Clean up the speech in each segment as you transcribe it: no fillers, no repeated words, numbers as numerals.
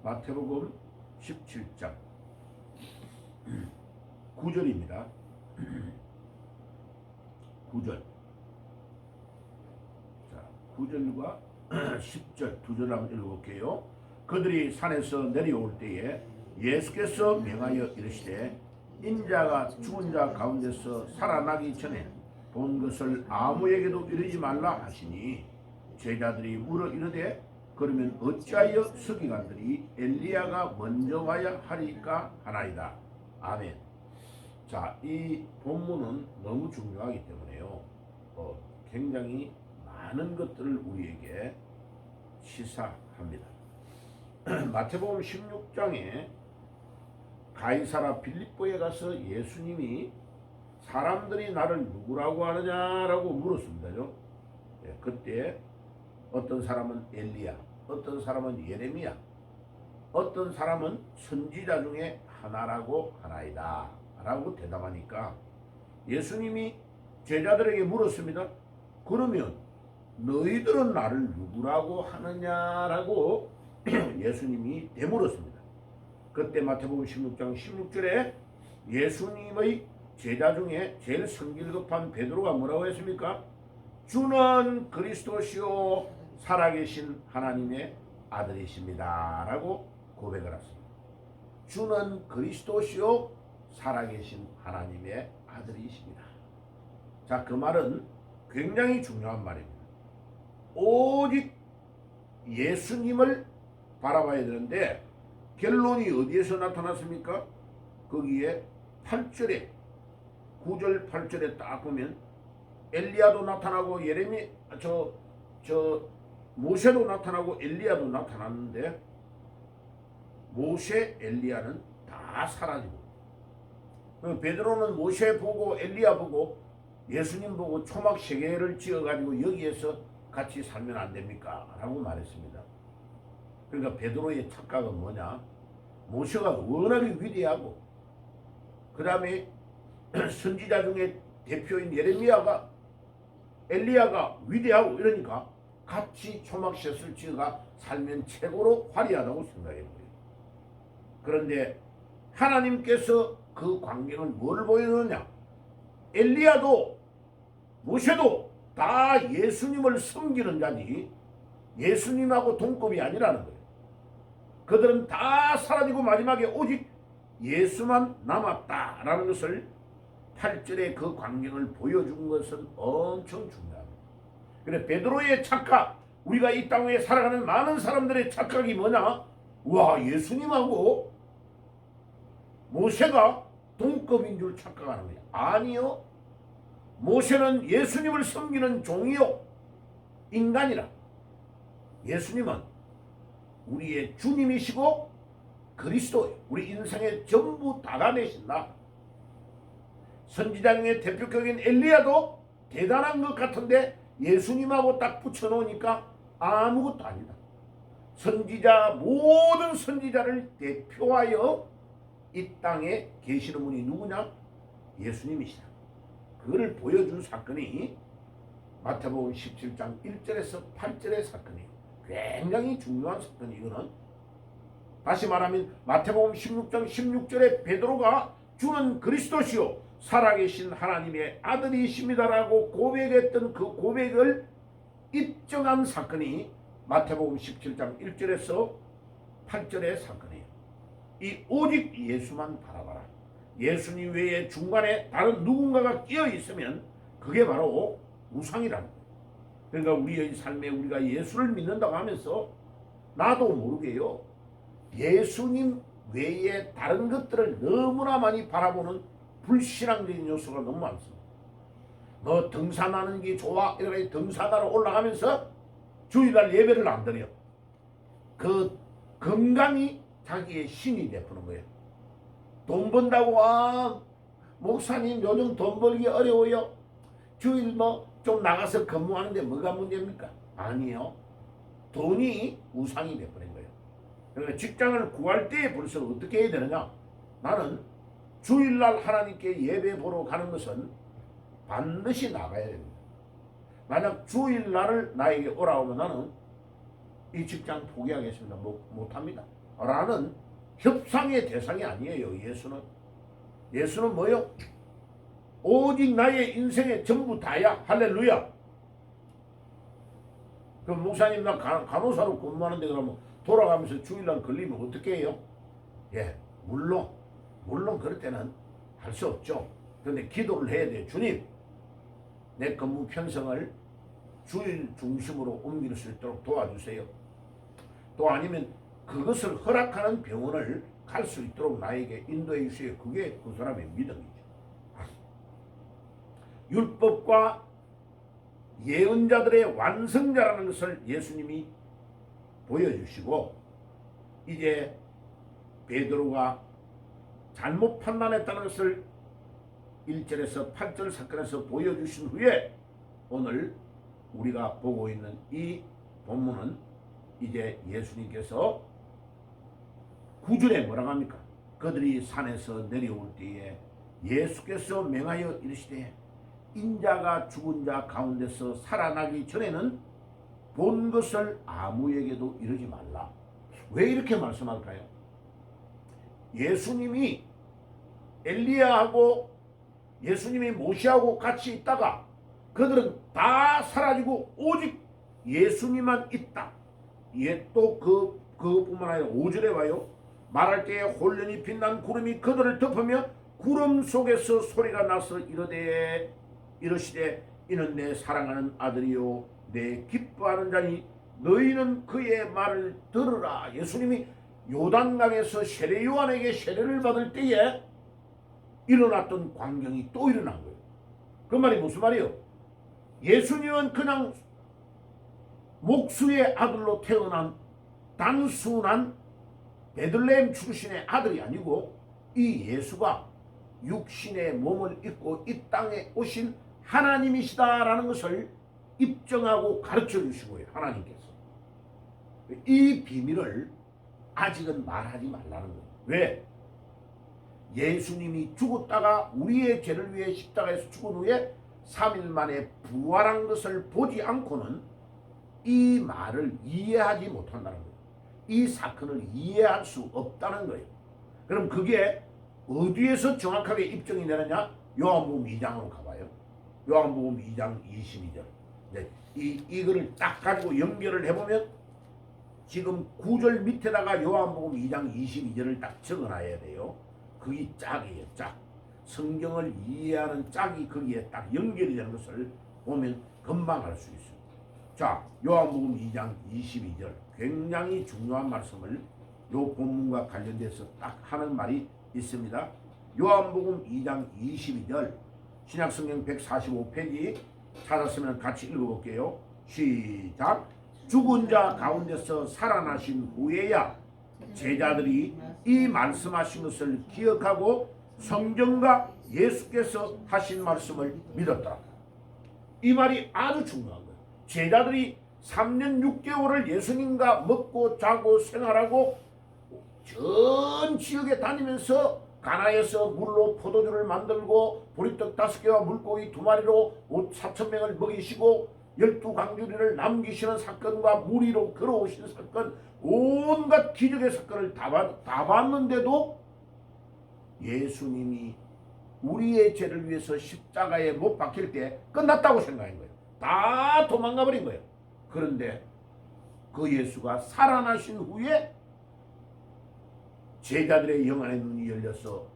마태복음 17장 9절입니다. 9절. 자, 9절과 10절 두 절 한번 읽어볼게요. 그들이 산에서 내려올 때에 예수께서 명하여 이르시되 인자가 죽은 자 가운데서 살아나기 전에 본 것을 아무에게도 이르지 말라 하시니 제자들이 물어 이르되 그러면 어찌하여 서기관들이 엘리야가 먼저 와야 하리까 하나이다. 아멘. 자, 이 본문은 너무 중요하기 때문에요. 굉장히 많은 것들을 우리에게 시사합니다. 마태복음 16장에 가이사라 빌립보에 가서 예수님이 사람들이 나를 누구라고 하느냐라고 물었습니다요. 그때 어떤 사람은 엘리야, 어떤 사람은 예레미야, 어떤 사람은 선지자 중에 하나라고 하나이다 라고 대답하니까 예수님이 제자들에게 물었습니다. 그러면 너희들은 나를 누구라고 하느냐라고 예수님이 되물었습니다. 그때 마태복음 16장 16절에 예수님의 제자 중에 제일 성질급한 베드로가 뭐라고 했습니까? 주는 그리스도시요 살아계신 하나님의 아들이십니다 라고 고백을 했습니다. 주는 그리스도시요 살아계신 하나님의 아들이십니다. 자, 그 말은 굉장히 중요한 말입니다. 오직 예수님을 바라봐야 되는데 결론이 어디에서 나타났습니까? 거기에 8절에 9절 8절에 딱 보면 엘리야도 나타나고 모세도 나타나고 엘리야도 나타났는데 모세 엘리야는 다 사라지고 베드로는 모세 보고 엘리야 보고 예수님 보고 초막 3개를 지어가지고 여기에서 같이 살면 안 됩니까? 라고 말했습니다. 그러니까 베드로의 착각은 뭐냐? 모세가 워낙에 위대하고 그 다음에 선지자 중에 대표인 예레미야가 엘리야가 위대하고 이러니까 같이 초막셋을 지어가 살면 최고로 화려하다고 생각해요. 그런데 하나님께서 그 광경을 뭘 보여주느냐? 엘리야도 모세도 다 예수님을 섬기는 자니 예수님하고 동급이 아니라는 거예요. 그들은 다 사라지고 마지막에 오직 예수만 남았다라는 것을 8절의 그 광경을 보여준 것은 엄청 중요합니다. 그래 베드로의 착각, 우리가 이 땅에 살아가는 많은 사람들의 착각이 뭐냐? 와, 예수님하고 모세가 동급인 줄 착각하는 거예요. 아니요. 모세는 예수님을 섬기는 종이요 인간이라. 예수님은 우리의 주님이시고 그리스도예요. 우리 인생의 전부 다가 되신다. 선지자 중에 대표격인 엘리야도 대단한 것 같은데 예수님하고 딱 붙여놓으니까 아무것도 아니다. 모든 선지자를 대표하여 이 땅에 계시는 분이 누구냐? 예수님이시다. 그를 보여준 사건이 마태복음 17장 1절에서 8절의 사건이에요. 굉장히 중요한 사건이 이거는. 다시 말하면 마태복음 16장 16절에 베드로가 주는 그리스도시요 살아계신 하나님의 아들이십니다라고 고백했던 그 고백을 입증한 사건이 마태복음 17장 1절에서 8절의 사건이에요. 이 오직 예수만 바라봐라. 예수님 외에 중간에 다른 누군가가 끼어 있으면 그게 바로 우상이라는 거예요. 그러니까 우리의 삶에 우리가 예수를 믿는다고 하면서 나도 모르게요. 예수님 외에 다른 것들을 너무나 많이 바라보는 불신앙적인 요소가 너무 많습니다. 뭐 등산하는 게 좋아 이렇게 등산하러 올라가면서 주일날 예배를 안 드려. 그 건강이 자기의 신이 되푸는 거예요. 돈 번다고 목사님 요즘 돈 벌기 어려워요. 주일 좀 나가서 근무하는데 뭐가 문제입니까? 아니요. 돈이 우상이 되어버린 거예요. 그러니까 직장을 구할 때 벌써 어떻게 해야 되느냐? 나는 주일날 하나님께 예배 보러 가는 것은 반드시 나가야 됩니다. 만약 주일날을 나에게 오라오면 나는 이 직장 포기하겠습니다. 못합니다. 라는 협상의 대상이 아니에요. 예수는 뭐요? 오직 나의 인생의 전부 다야. 할렐루야. 그럼 목사님 나 간호사로 근무하는데 그러면 돌아가면서 주일날 걸리면 어떻게 해요? 예, 물론 그럴 때는 할 수 없죠. 그런데 기도를 해야 돼요. 주님, 내 근무 편성을 주일 중심으로 옮길 수 있도록 도와주세요. 또 아니면 그것을 허락하는 병원을 갈 수 있도록 나에게 인도해 주세요. 그게 그 사람의 믿음이죠. 율법과 예언자들의 완성자라는 것을 예수님이 보여주시고, 이제 베드로가 잘못 판단했다는 것을 1절에서 8절 사건에서 보여주신 후에 오늘 우리가 보고 있는 이 본문은 이제 예수님께서 9절에 뭐라고 합니까? 그들이 산에서 내려올 때에 예수께서 맹하여 이르시되 인자가 죽은 자 가운데서 살아나기 전에는 본 것을 아무에게도 이르지 말라. 왜 이렇게 말씀할까요? 예수님이 엘리야하고 예수님이 모시하고 같이 있다가 그들은 다 사라지고 오직 예수님만 있다. 또 그뿐만 아니라 5절에 와요. 말할 때에 홀련히 빛난 구름이 그들을 덮으며 구름 속에서 소리가 나서 이르시되 이는 내 사랑하는 아들이요 내 기뻐하는 자니 너희는 그의 말을 들으라. 예수님이 요단강에서 세례 요한에게 세례를 받을 때에 일어났던 광경이 또 일어난 거예요. 그 말이 무슨 말이에요? 예수님은 그냥 목수의 아들로 태어난 단순한 베들레헴 출신의 아들이 아니고 이 예수가 육신의 몸을 입고 이 땅에 오신 하나님이시다라는 것을 입증하고 가르쳐 주신 거예요. 하나님께서. 이 비밀을 아직은 말하지 말라는 거예요. 왜? 예수님이 죽었다가 우리의 죄를 위해 십자가에서 죽은 후에 3일 만에 부활한 것을 보지 않고는 이 말을 이해하지 못한다는 거예요. 이 사건을 이해할 수 없다는 거예요. 그럼 그게 어디에서 정확하게 입증이 되느냐? 요한복음 2장으로 가봐요. 요한복음 2장 22절. 이거를 딱 가지고 연결을 해보면 지금 9절 밑에다가 요한복음 2장 22절을 딱 적어놔야 돼요. 그게 짝이에요. 짝. 성경을 이해하는 짝이 거기에 딱 연결이 되는 것을 보면 금방 알 수 있어요. 자, 요한복음 2장 22절 굉장히 중요한 말씀을 요 본문과 관련돼서 딱 하는 말이 있습니다. 요한복음 2장 22절 신약성경 145페이지 찾았으면 같이 읽어볼게요. 시작. 죽은 자 가운데서 살아나신 후에야 제자들이 이 말씀하신 것을 기억하고 성경과 예수께서 하신 말씀을 믿었더라. 이 말이 아주 중요한 거예요. 제자들이 3년 6개월을 예수님과 먹고 자고 생활하고 전 지역에 다니면서 가나에서 물로 포도주를 만들고 보리떡 5개와 물고기 2마리로 4,000명을 먹이시고 12강주리를 남기시는 사건과 무리로 걸어오시는 사건, 온갖 기적의 사건을 다 봤는데도 예수님이 우리의 죄를 위해서 십자가에 못 박힐 때 끝났다고 생각한 거예요. 다 도망가 버린 거예요. 그런데 그 예수가 살아나신 후에 제자들의 영안의 눈이 열려서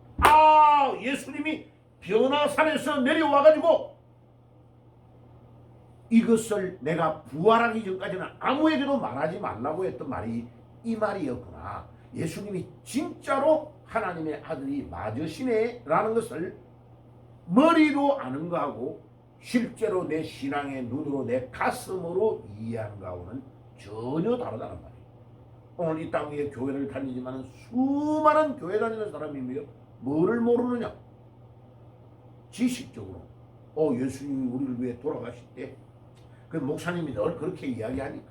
예수님이 변화산에서 내려와가지고 이것을 내가 부활하기 전까지는 아무에게도 말하지 말라고 했던 말이 이 말이었구나. 예수님이 진짜로 하나님의 아들이 맞으시네 라는 것을 머리로 아는 거하고 실제로 내 신앙의 눈으로 내 가슴으로 이해하는 거하고는 전혀 다르다는 말이에요. 오늘 이 땅 위에 교회를 다니지만 수많은 교회 다니는 사람이 뭐를 모르느냐? 지식적으로 예수님이 우리를 위해 돌아가실 때 그 목사님이 늘 그렇게 이야기하니까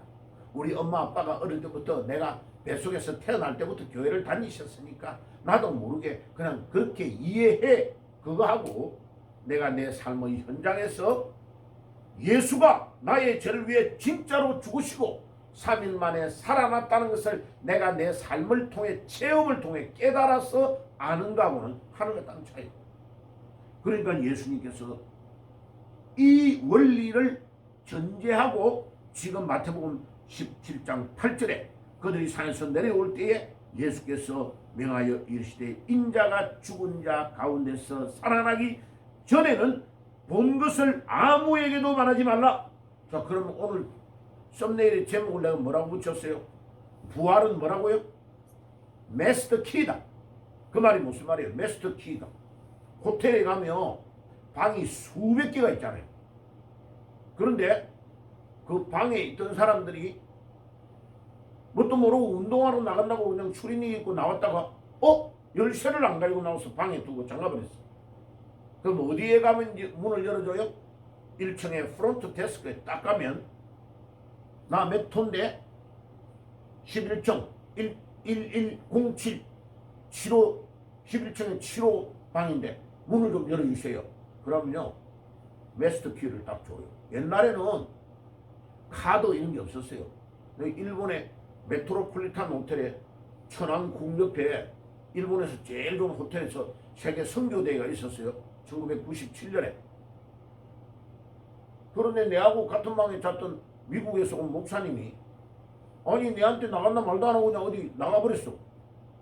우리 엄마 아빠가 어릴 때부터 내가 뱃속에서 태어날 때부터 교회를 다니셨으니까 나도 모르게 그냥 그렇게 이해해. 그거 하고 내가 내 삶의 현장에서 예수가 나의 죄를 위해 진짜로 죽으시고 3일 만에 살아났다는 것을 내가 내 삶을 통해 체험을 통해 깨달아서 아는가하고는 하늘과 땅 차이. 그러니까 예수님께서 이 원리를 전제하고 지금 마태복음 17장 8절에 그들이 산에서 내려올 때에 예수께서 명하여 이르시되 인자가 죽은 자 가운데서 살아나기 전에는 본 것을 아무에게도 말하지 말라. 자, 그러면 오늘 썸네일의 제목을 내가 뭐라고 붙였어요? 부활은 뭐라고요? 마스터 키다. 그 말이 무슨 말이에요? 마스터 키다. 호텔에 가면 방이 수백 개가 있잖아요. 그런데 그 방에 있던 사람들이 뭣도 모르고 운동하러 나간다고 그냥 추리닝 입고 나왔다가 열쇠를 안 가지고 나와서 방에 두고 잠가버렸어. 그럼 어디에 가면 문을 열어줘요? 1층에 프론트 데스크에 딱 가면 나 몇 톤데 11층 1107 75 11층에 7호 방인데 문을 좀 열어주세요. 그러면요 마스터 키를 딱 줘요. 옛날에는 카드 이런 게 없었어요. 일본의 메트로폴리탄 호텔에 천왕궁 옆에 일본에서 제일 좋은 호텔에서 세계 선교대회가 있었어요. 1997년에. 그런데 내하고 같은 방에 잤던 미국에서 온 목사님이 아니 내한테 나간다 말도 안 하고 그냥 어디 나가버렸어.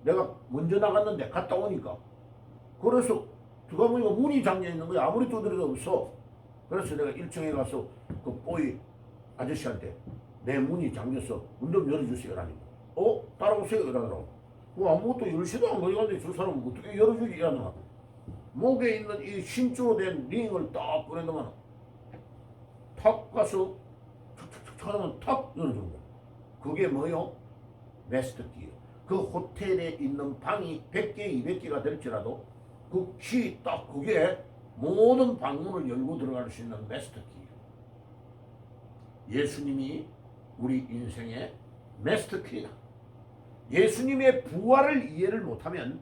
내가 먼저 나갔는데 갔다 오니까. 그래서 들어가 보니까 문이 잠겨있는 거야. 아무리 두드려도 없어. 그래서 내가 1층에 가서 그 보이 아저씨한테 내 문이 잠겼어. 문 좀 열어주세요. 라니까. 따라오세요. 이러더라고. 아무것도 열쇠도 안 가져가는데 저 사람은 어떻게 열어주지? 이러더라. 목에 있는 이 신주로 된 링을 딱 꺼내놓으면 탁 가서 탁 하면 탁 열어주는 거야. 그게 뭐요? 마스터 키예요. 그 호텔에 있는 방이 100개, 200개가 될지라도 그 키 딱 그게 모든 방문을 열고 들어갈 수 있는 마스터 키예요. 예수님이 우리 인생의 마스터 키다. 예수님의 부활을 이해를 못하면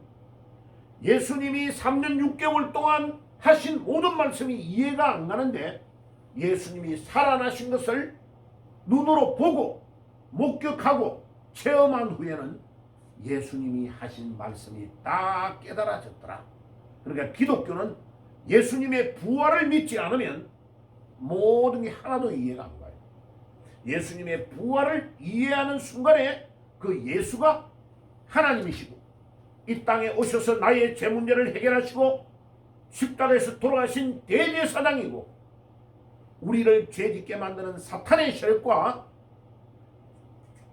예수님이 3년 6개월 동안 하신 모든 말씀이 이해가 안 가는데 예수님이 살아나신 것을 눈으로 보고 목격하고 체험한 후에는 예수님이 하신 말씀이 다 깨달아졌더라. 그러니까 기독교는 예수님의 부활을 믿지 않으면 모든 게 하나도 이해가 안 가요. 예수님의 부활을 이해하는 순간에 그 예수가 하나님이시고 이 땅에 오셔서 나의 죄 문제를 해결하시고 십자가에서 돌아가신 대제사장이고 우리를 죄짓게 만드는 사탄의 세력과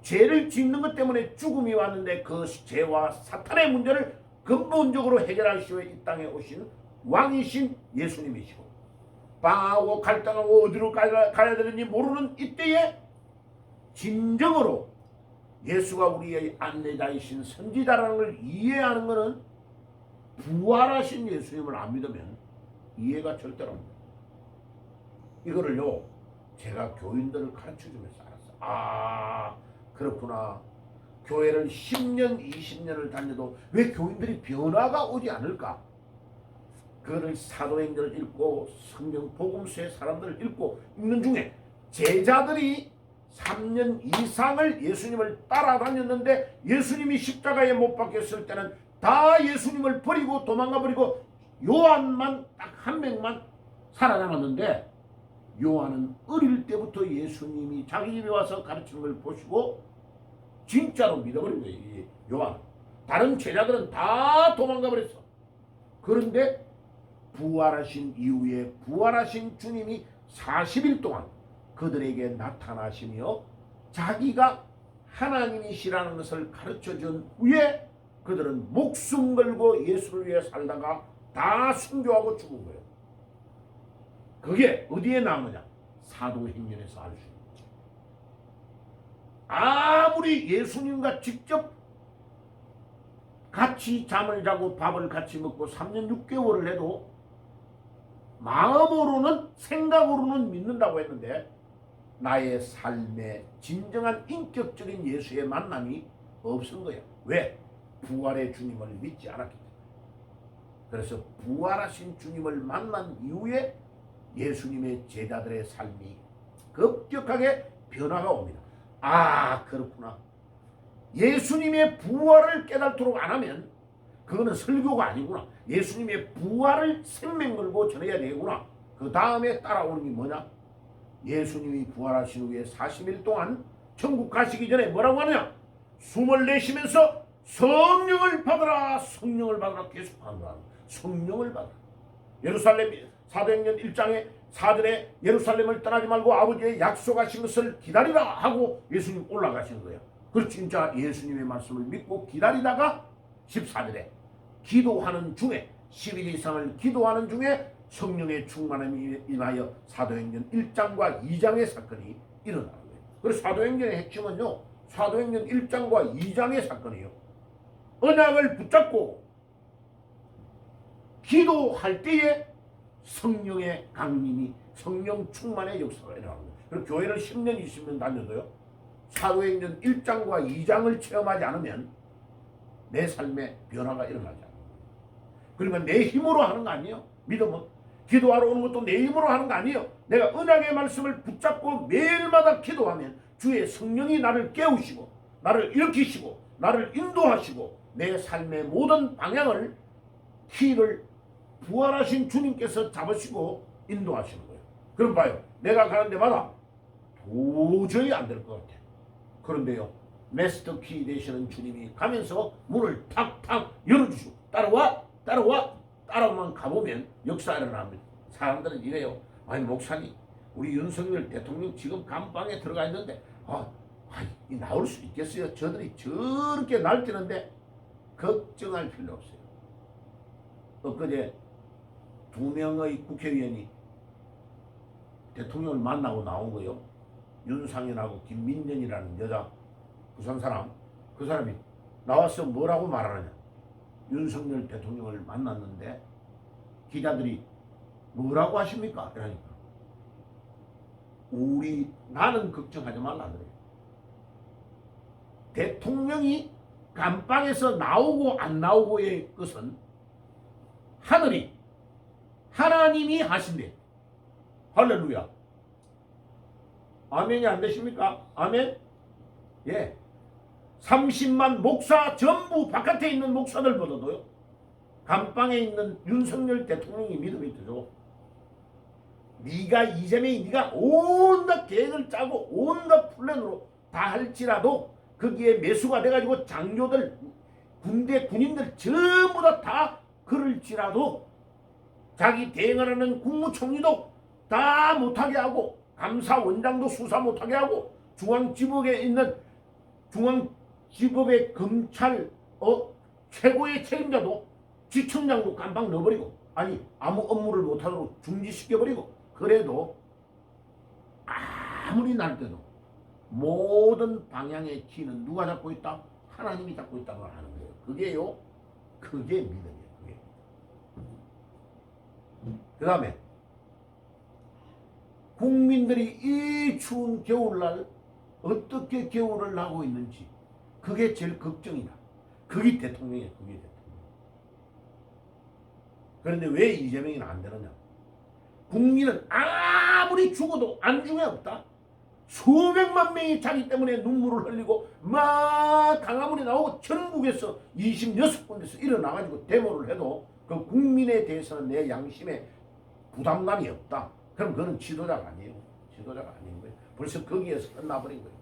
죄를 짓는 것 때문에 죽음이 왔는데 그 죄와 사탄의 문제를 근본적으로 해결하시고 이 땅에 오신 왕이신 예수님이시고 빵하고 갈등하고 어디로 가야 되는지 모르는 이때에 진정으로 예수가 우리의 안내자이신 선지자라는 걸 이해하는 것은 부활하신 예수님을 안 믿으면 이해가 절대로 안 돼요. 이거를요 제가 교인들을 가르쳐주면서 알았어. 그렇구나. 교회를 10년 20년을 다녀도 왜 교인들이 변화가 오지 않을까? 그거를 사도행전을 읽고 성경 복음서의 사람들을 읽고 읽는 중에 제자들이 3년 이상을 예수님을 따라다녔는데 예수님이 십자가에 못 박혔을 때는 다 예수님을 버리고 도망가 버리고 요한만 딱 한 명만 살아남았는데 요한은 어릴 때부터 예수님이 자기 집에 와서 가르치는 걸 보시고 진짜로 믿어버린 거예요. 요한. 다른 제자들은 다 도망가 버렸어. 그런데 부활하신 이후에 부활하신 주님이 40일 동안 그들에게 나타나시며 자기가 하나님이시라는 것을 가르쳐준 후에 그들은 목숨 걸고 예수를 위해 살다가 다 순교하고 죽은 거예요. 그게 어디에 나오느냐? 사도행전에서 알 수 있는 거죠. 아무리 예수님과 직접 같이 잠을 자고 밥을 같이 먹고 3년 6개월을 해도 마음으로는 생각으로는 믿는다고 했는데 나의 삶의 진정한 인격적인 예수의 만남이 없은 거야. 왜? 부활의 주님을 믿지 않았기 때문에. 그래서 부활하신 주님을 만난 이후에 예수님의 제자들의 삶이 급격하게 변화가 옵니다. 아, 그렇구나. 예수님의 부활을 깨닫도록 안 하면 그거는 설교가 아니구나. 예수님의 부활을 생명 걸고 전해야 되구나. 그 다음에 따라오는 게 뭐냐? 예수님이 부활하신 후에 40일 동안 천국 가시기 전에 뭐라고 하느냐? 숨을 내쉬면서 성령을 받으라, 성령을 받으라 계속 하느라. 성령을 받으라. 예루살렘 사도행전 1장에 4절에 예루살렘을 떠나지 말고 아버지의 약속하신 것을 기다리라 하고 예수님 올라가시는 거예요. 그래서 진짜 예수님의 말씀을 믿고 기다리다가 14절에 기도하는 중에 10일 이상을 기도하는 중에 성령의 충만함이 인하여 사도행전 1장과 2장의 사건이 일어나는 거예요. 그래서 사도행전의 핵심은요, 사도행전 1장과 2장의 사건이에요. 언약을 붙잡고 기도할 때에 성령의 강림이, 성령 충만의 역사가 일어나는 거예요. 그리고 교회를 10년 20년 다녀도요, 사도행전 1장과 2장을 체험하지 않으면 내 삶에 변화가 일어나지 않아요. 그러니까 내 힘으로 하는 거 아니에요. 믿음은 기도하러 오는 것도 내 힘으로 하는 거 아니에요. 내가 언약의 말씀을 붙잡고 매일마다 기도하면 주의 성령이 나를 깨우시고 나를 일으키시고 나를 인도하시고 내 삶의 모든 방향을, 키를 부활하신 주님께서 잡으시고 인도하시는 거예요. 그럼 봐요. 내가 가는 데마다 도저히 안 될 것 같아. 그런데요, 마스터 키 되시는 주님이 가면서 문을 탁탁 열어주시고 따라와 따라와 따라만 가보면 역사 일어납니다. 사람들은 이래요. 아니 목사님, 우리 윤석열 대통령 지금 감방에 들어가 있는데 나올 수 있겠어요? 저들이 저렇게 날뛰는데 걱정할 필요 없어요. 엊그제 2명의 국회의원이 대통령을 만나고 나온 거요. 윤상현하고 김민전이라는 여자 부산 사람, 그 사람이 나와서 뭐라고 말하느냐? 윤석열 대통령을 만났는데 기자들이 뭐라고 하십니까? 그러니까 나는 걱정하지 말라 그래요. 대통령이 감방에서 나오고 안 나오고의 것은 하나님이 하신대. 할렐루야. 아멘이 안 되십니까? 아멘? 예. 30만 목사 전부 바깥에 있는 목사들보다도요, 감방에 있는 윤석열 대통령이 믿음이 되죠. 네가 이재명이 네가 온갖 계획을 짜고 온갖 플랜으로 다 할지라도 거기에 매수가 돼가지고 장교들, 군대 군인들 전부 다 그럴지라도 자기 대행하는 국무총리도 다 못하게 하고 감사원장도 수사 못하게 하고 중앙지법에 있는 중앙지법의 검찰 최고의 책임자도 지청장도 깜빡 넣어버리고, 아니 아무 업무를 못하도록 중지시켜버리고, 그래도 아무리 날 때도 모든 방향의 키는 누가 잡고 있다? 하나님이 잡고 있다고 하는 거예요. 그게 믿음이에요. 그게. 그 다음에 국민들이 이 추운 겨울날 어떻게 겨울을 나고 있는지, 그게 제일 걱정이다. 그게 대통령이에요. 그게 대통령. 그런데 왜 이재명이는 안 되느냐? 국민은 아무리 죽어도 안중에 없다. 수백만 명이 자기 때문에 눈물을 흘리고 막 강화문에 나오고 전국에서 26군데서 일어나가지고 데모를 해도 그 국민에 대해서는 내 양심에 부담감이 없다. 그럼 그는 지도자가 아니에요. 지도자가 아닌 거예요. 벌써 거기에서 끝나버린 거예요.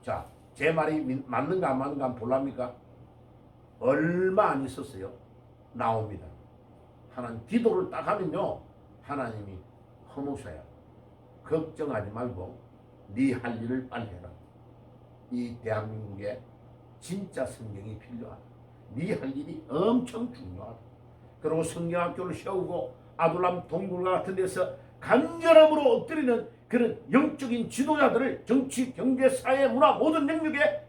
자, 제 말이 맞는가 안 맞는가 한번 볼랍니까? 얼마 안 있었어요. 나옵니다. 하나님 기도를 딱 하면요, 하나님이 허무셔야 걱정하지 말고 네 할 일을 빨리 해라. 이 대한민국에 진짜 성경이 필요하다. 네 할 일이 엄청 중요하다. 그리고 성경학교를 세우고 아둘람 동굴과 같은 데서 간절함으로 엎드리는 그런 영적인 지도자들을, 정치, 경제, 사회, 문화 모든 영역에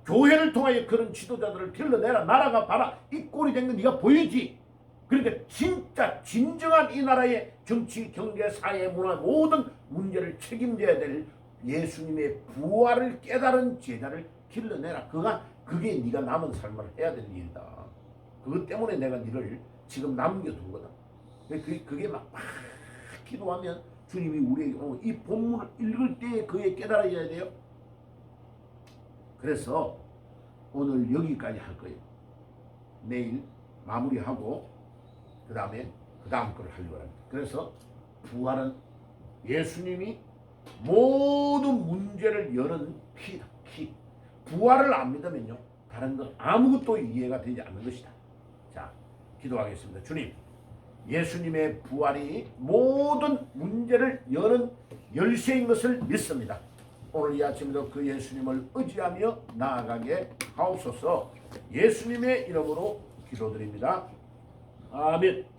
교회를 통하여 그런 지도자들을 길러내라. 나라가 봐라. 이 꼴이 된 건 네가 보이지. 그러니까 진짜 진정한 이 나라의 정치, 경제, 사회, 문화 모든 문제를 책임져야 될 예수님의 부활을 깨달은 제자를 길러내라. 그게 네가 남은 삶을 해야 될 일이다. 그것 때문에 내가 너를 지금 남겨둔 거다. 그게 막 기도하면 주님이 우리에게 이 본문을 읽을 때에 그에 깨달아야 돼요. 그래서 오늘 여기까지 할 거예요. 내일 마무리하고 그 다음에 그 다음 걸 하려고 합니다. 그래서 부활은 예수님이 모든 문제를 여는 키다. 키. 부활을 안 믿으면요, 다른 건 아무것도 이해가 되지 않는 것이다. 자, 기도하겠습니다. 주님, 예수님의 부활이 모든 문제를 여는 열쇠인 것을 믿습니다. 오늘 이 아침에도 그 예수님을 의지하며 나아가게 하옵소서. 예수님의 이름으로 기도드립니다. 아멘.